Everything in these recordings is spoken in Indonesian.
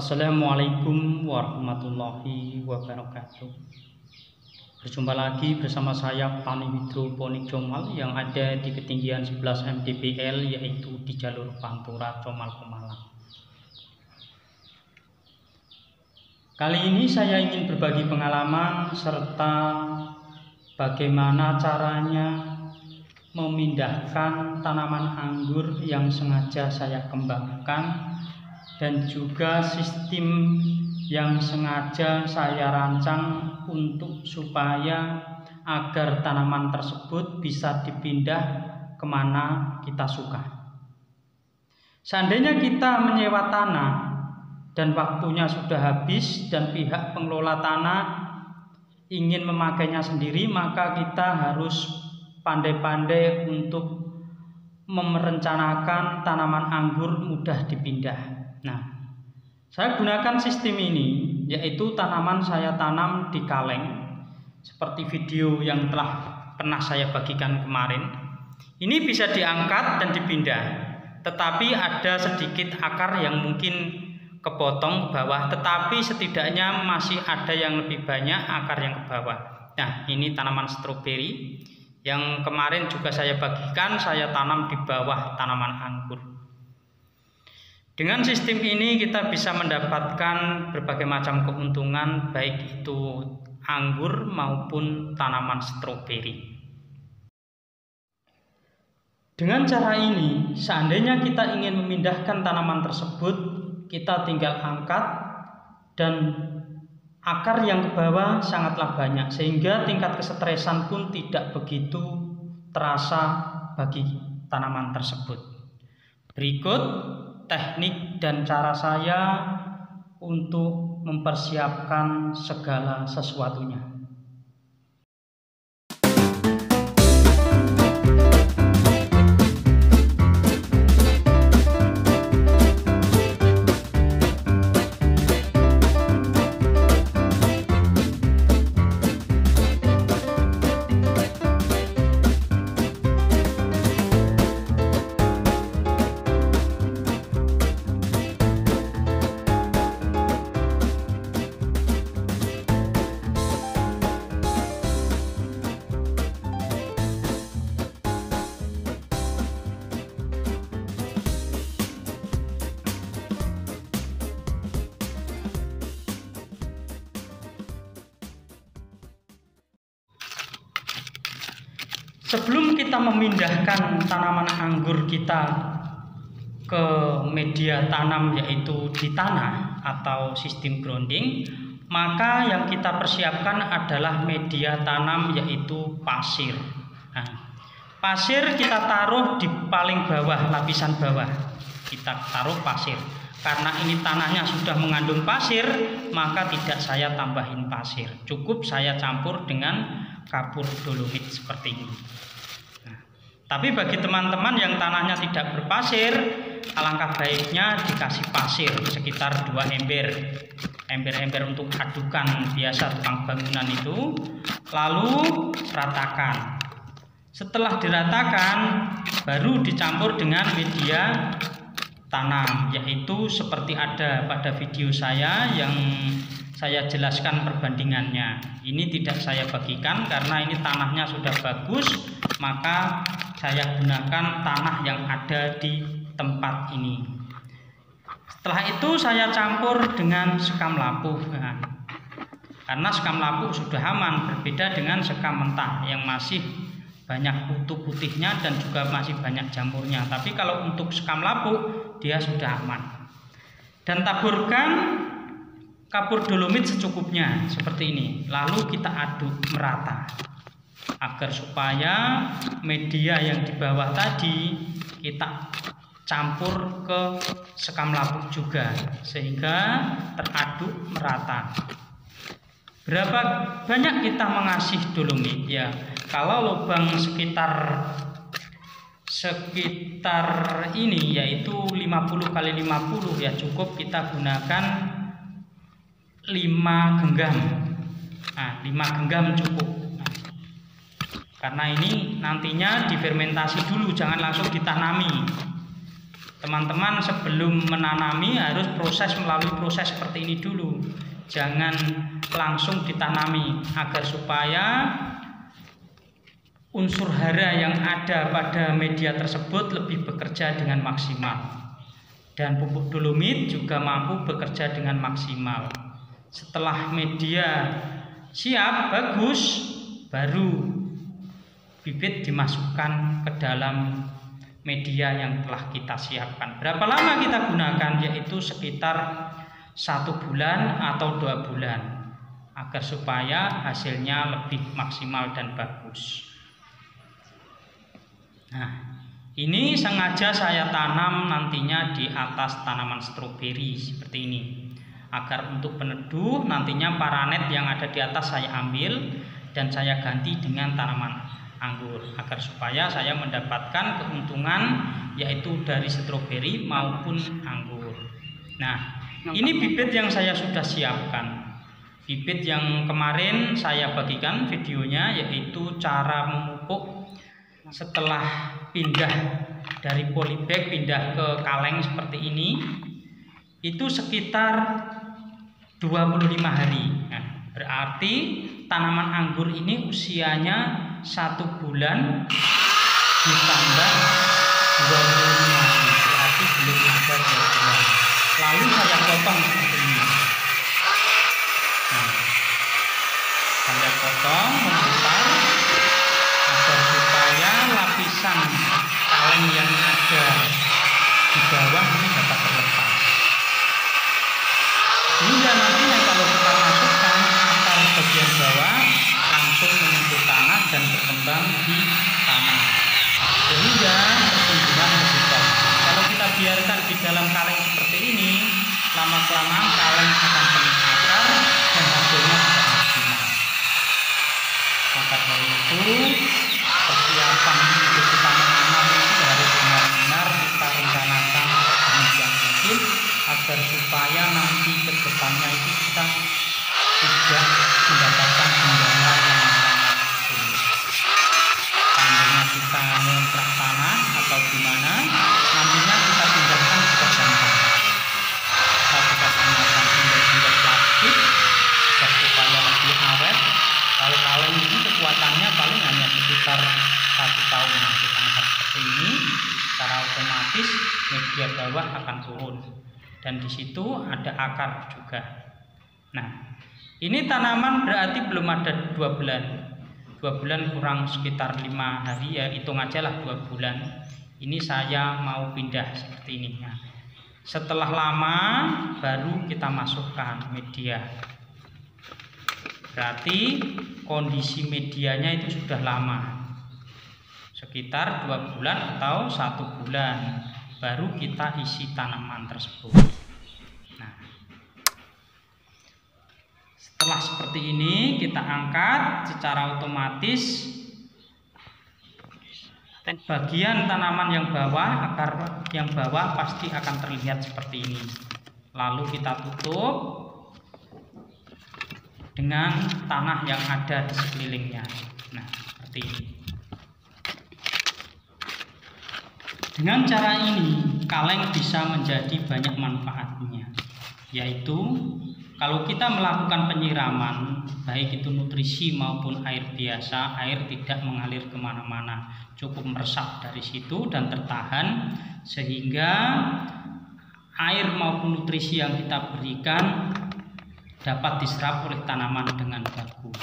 Assalamualaikum warahmatullahi wabarakatuh. Berjumpa lagi bersama saya petani hidroponik Comal yang ada di ketinggian 11 mdpl, yaitu di jalur Pantura Comal Pemalang. Kali ini saya ingin berbagi pengalaman serta bagaimana caranya memindahkan tanaman anggur yang sengaja saya kembangkan, dan juga sistem yang sengaja saya rancang untuk supaya agar tanaman tersebut bisa dipindah kemana kita suka. Seandainya kita menyewa tanah dan waktunya sudah habis dan pihak pengelola tanah ingin memakainya sendiri, maka kita harus pandai-pandai untuk merencanakan tanaman anggur mudah dipindah. Nah, saya gunakan sistem ini, yaitu tanaman saya tanam di kaleng seperti video yang telah pernah saya bagikan kemarin. Ini bisa diangkat dan dipindah, tetapi ada sedikit akar yang mungkin kepotong ke bawah, tetapi setidaknya masih ada yang lebih banyak akar yang ke bawah. Nah, ini tanaman stroberi yang kemarin juga saya bagikan, saya tanam di bawah tanaman anggur. Dengan sistem ini kita bisa mendapatkan berbagai macam keuntungan, baik itu anggur maupun tanaman stroberi. Dengan cara ini, seandainya kita ingin memindahkan tanaman tersebut, kita tinggal angkat dan akar yang ke bawah sangatlah banyak, sehingga tingkat kesetresan pun tidak begitu terasa bagi tanaman tersebut. Berikut teknik dan cara saya untuk mempersiapkan segala sesuatunya. Sebelum kita memindahkan tanaman anggur kita ke media tanam, yaitu di tanah atau sistem grounding, maka yang kita persiapkan adalah media tanam, yaitu pasir. Nah, pasir kita taruh di paling bawah, lapisan bawah kita taruh pasir. Karena ini tanahnya sudah mengandung pasir, maka tidak saya tambahin pasir, cukup saya campur dengan kapur dolomit seperti ini. Nah, tapi bagi teman-teman yang tanahnya tidak berpasir, alangkah baiknya dikasih pasir sekitar 2 ember untuk adukan biasa tukang bangunan itu, lalu ratakan. Setelah diratakan, baru dicampur dengan media tanam, yaitu seperti ada pada video saya yang saya jelaskan perbandingannya. Ini tidak saya bagikan karena ini tanahnya sudah bagus, maka saya gunakan tanah yang ada di tempat ini. Setelah itu saya campur dengan sekam lapuh. Nah, karena sekam lapuh sudah aman, berbeda dengan sekam mentah yang masih banyak kutu putihnya dan juga masih banyak jamurnya. Tapi kalau untuk sekam lapuh, dia sudah aman. Dan taburkan kapur dolomit secukupnya seperti ini, lalu kita aduk merata agar supaya media yang di bawah tadi kita campur ke sekam lapuh juga, sehingga teraduk merata. Berapa banyak kita mengasih dolomit? Ya, kalau lubang sekitar ini, yaitu 50 kali 50, ya cukup kita gunakan 5 genggam. Nah, 5 genggam cukup. Nah, karena ini nantinya difermentasi dulu, jangan langsung ditanami. Teman-teman sebelum menanami harus melalui proses seperti ini dulu. Jangan langsung ditanami agar supaya unsur hara yang ada pada media tersebut lebih bekerja dengan maksimal. Dan pupuk dolomit juga mampu bekerja dengan maksimal. Setelah media siap, bagus, baru bibit dimasukkan ke dalam media yang telah kita siapkan. Berapa lama kita gunakan? Yaitu sekitar 1 bulan atau 2 bulan agar supaya hasilnya lebih maksimal dan bagus. Nah, ini sengaja saya tanam nantinya di atas tanaman stroberi seperti ini, agar untuk peneduh nantinya paranet yang ada di atas saya ambil dan saya ganti dengan tanaman anggur, agar supaya saya mendapatkan keuntungan yaitu dari stroberi maupun anggur. Nah, ini bibit yang saya sudah siapkan. Bibit yang kemarin saya bagikan videonya, yaitu cara memupuk setelah pindah dari polybag pindah ke kaleng seperti ini, itu sekitar 25 hari. Nah, berarti tanaman anggur ini usianya 1 bulan ditambah 25 hari, berarti belum ada 2 bulan. Lalu saya potong seperti ini. Nah, saya potong memutar agar supaya lapisan kaleng yang ada di bawah ini dapat terlepas. Sehingga nantinya kalau kita masukkan akar bagian bawah langsung menyentuh tanah dan berkembang di tanah, sehingga pertumbuhan lebih bagus. Kalau kita biarkan di dalam kaleng seperti ini, lama-kelamaan kaleng akan penuh akar dan hasilnya tidak maksimal. Maka dari itu persiapan untuk kita menanam itu harus benar-benar kita rencanakan sedemikian mungkin agar supaya nanti ke depannya itu kita tidak mendapatkan kendala yang sangat sulit. Seandainya kita ngontrak tanah atau gimana, nantinya kita pindahkan ke gampang. Kita gunakan sumber-sumber plastik supaya lebih awet. Kalau kaleng ini kekuatannya paling hanya sekitar 1 tahun. Kita angkat seperti ini, secara otomatis media bawah akan turun dan di situ ada akar juga. Nah, ini tanaman berarti belum ada 2 bulan. 2 bulan kurang sekitar 5 hari, ya hitung aja lah 2 bulan. Ini saya mau pindah seperti ini. Nah, setelah lama baru kita masukkan media. Berarti kondisi medianya itu sudah lama, sekitar 2 bulan atau 1 bulan baru kita isi tanaman tersebut. Nah, setelah seperti ini kita angkat, secara otomatis bagian tanaman yang bawah, akar yang bawah pasti akan terlihat seperti ini. Lalu kita tutup dengan tanah yang ada di sekelilingnya. Nah, seperti ini. Dengan cara ini kaleng bisa menjadi banyak manfaatnya, yaitu kalau kita melakukan penyiraman baik itu nutrisi maupun air biasa, air tidak mengalir kemana-mana, cukup meresap dari situ dan tertahan, sehingga air maupun nutrisi yang kita berikan dapat diserap oleh tanaman dengan bagus.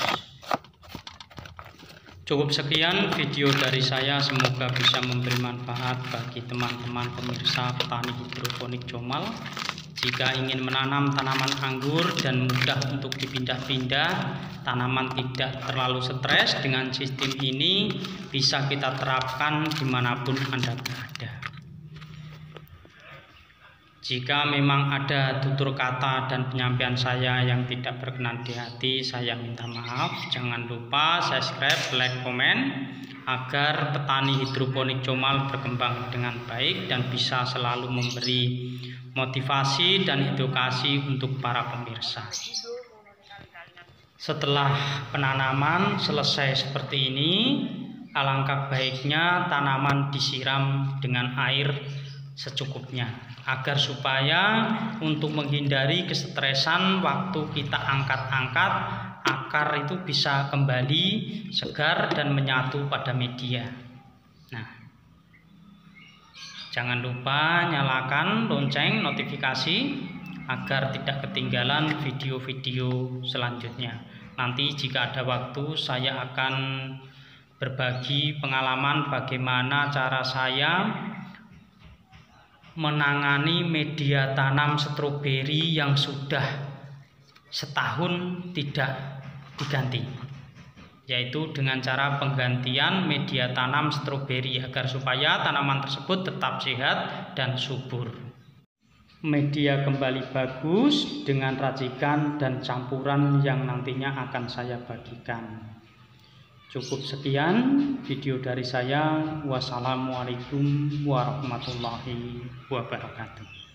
Cukup sekian video dari saya, semoga bisa memberi manfaat bagi teman-teman pemirsa petani hidroponik Comal. Jika ingin menanam tanaman anggur dan mudah untuk dipindah-pindah, tanaman tidak terlalu stres, dengan sistem ini bisa kita terapkan dimanapun Anda berada. Jika memang ada tutur kata dan penyampaian saya yang tidak berkenan di hati, saya minta maaf. Jangan lupa subscribe, like, komen agar petani hidroponik Comal berkembang dengan baik dan bisa selalu memberi motivasi dan edukasi untuk para pemirsa. Setelah penanaman selesai seperti ini, alangkah baiknya tanaman disiram dengan air secukupnya, agar supaya untuk menghindari kesetresan waktu kita angkat-angkat, akar itu bisa kembali segar dan menyatu pada media. Nah, jangan lupa nyalakan lonceng notifikasi agar tidak ketinggalan video-video selanjutnya. Nanti jika ada waktu saya akan berbagi pengalaman bagaimana cara saya menangani media tanam stroberi yang sudah setahun tidak diganti, yaitu dengan cara penggantian media tanam stroberi agar supaya tanaman tersebut tetap sehat dan subur. Media kembali bagus dengan racikan dan campuran yang nantinya akan saya bagikan. Cukup sekian video dari saya. Wassalamualaikum warahmatullahi wabarakatuh.